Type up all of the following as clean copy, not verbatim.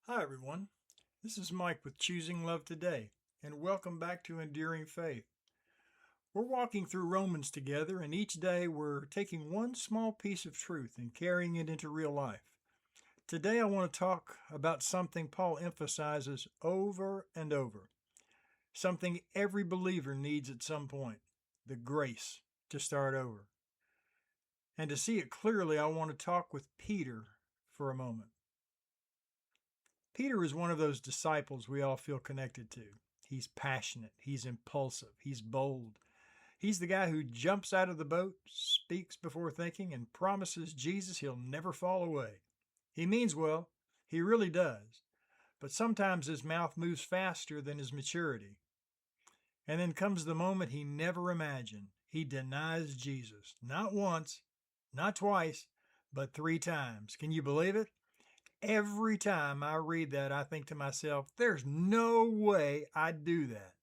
Hi, everyone. This is Mike with Choosing Love Today, and welcome back to Enduring Faith. We're walking through Romans together, and each day we're taking one small piece of truth and carrying it into real life. Today I want to talk about something Paul emphasizes over and over, something every believer needs at some point: the grace to start over. And to see it clearly, I want to talk with Peter for a moment. Peter is one of those disciples we all feel connected to. He's passionate, he's impulsive, he's bold. He's the guy who jumps out of the boat, speaks before thinking, and promises Jesus he'll never fall away. He means well, he really does, but sometimes his mouth moves faster than his maturity. And then comes the moment he never imagined. He denies Jesus, not once, not twice, but 3 times. Can you believe it? Every time I read that, I think to myself, there's no way I'd do that.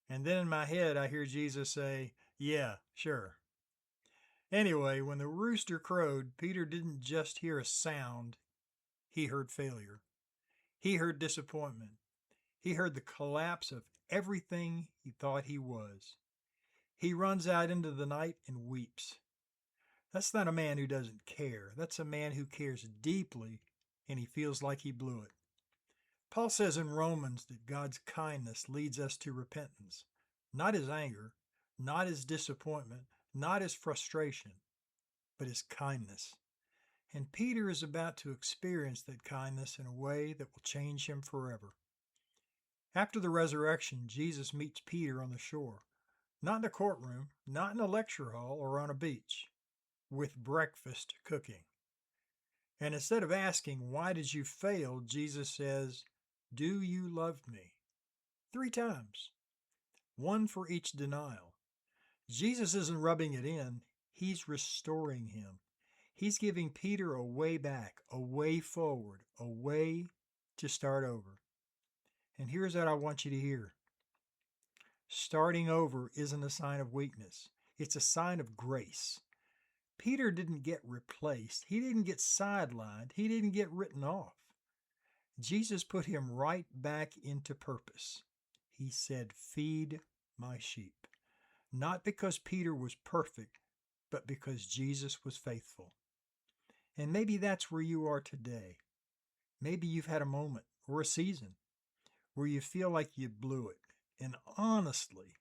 And then in my head, I hear Jesus say, yeah, sure. Anyway, when the rooster crowed, Peter didn't just hear a sound, he heard failure. He heard disappointment. He heard the collapse of everything he thought he was. He runs out into the night and weeps. That's not a man who doesn't care. That's a man who cares deeply, and he feels like he blew it. Paul says in Romans that God's kindness leads us to repentance, not his anger, not his disappointment, not his frustration, but his kindness. And Peter is about to experience that kindness in a way that will change him forever. After the resurrection, Jesus meets Peter on the shore, not in a courtroom, not in a lecture hall or on a beach, with breakfast cooking. And instead of asking, why did you fail? Jesus says, do you love me? 3 times. One for each denial. Jesus isn't rubbing it in. He's restoring him. He's giving Peter a way back, a way forward, a way to start over. And here's what I want you to hear. Starting over isn't a sign of weakness. It's a sign of grace. Peter didn't get replaced. He didn't get sidelined. He didn't get written off. Jesus put him right back into purpose. He said, feed my sheep. Not because Peter was perfect, but because Jesus was faithful. And maybe that's where you are today. Maybe you've had a moment or a season where you feel like you blew it. And honestly,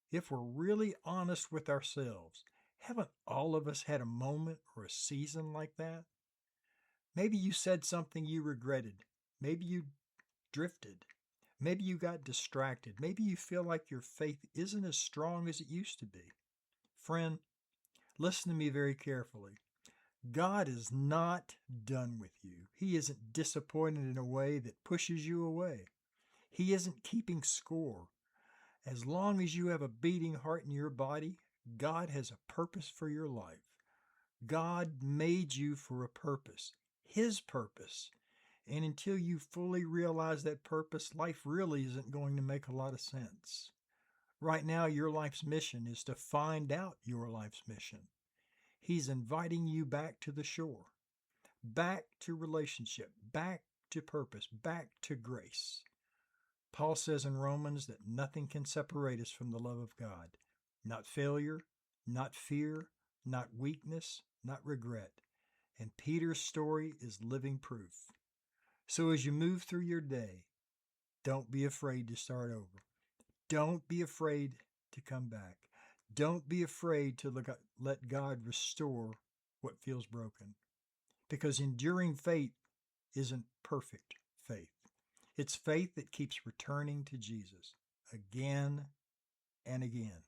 if we're really honest with ourselves, haven't all of us had a moment or a season like that? Maybe you said something you regretted. Maybe you drifted. Maybe you got distracted. Maybe you feel like your faith isn't as strong as it used to be. Friend, listen to me very carefully. God is not done with you. He isn't disappointed in a way that pushes you away. He isn't keeping score. As long as you have a beating heart in your body, God has a purpose for your life. God made you for a purpose, His purpose. And until you fully realize that purpose, life really isn't going to make a lot of sense. Right now, your life's mission is to find out your life's mission. He's inviting you back to the shore, back to relationship, back to purpose, back to grace. Paul says in Romans that nothing can separate us from the love of God. Not failure, not fear, not weakness, not regret. And Peter's story is living proof. So as you move through your day, don't be afraid to start over. Don't be afraid to come back. Don't be afraid to let God restore what feels broken. Because enduring faith isn't perfect faith. It's faith that keeps returning to Jesus again and again,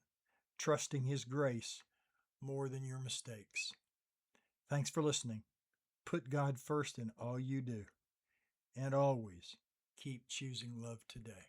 trusting His grace more than your mistakes. Thanks for listening. Put God first in all you do. And always keep choosing love today.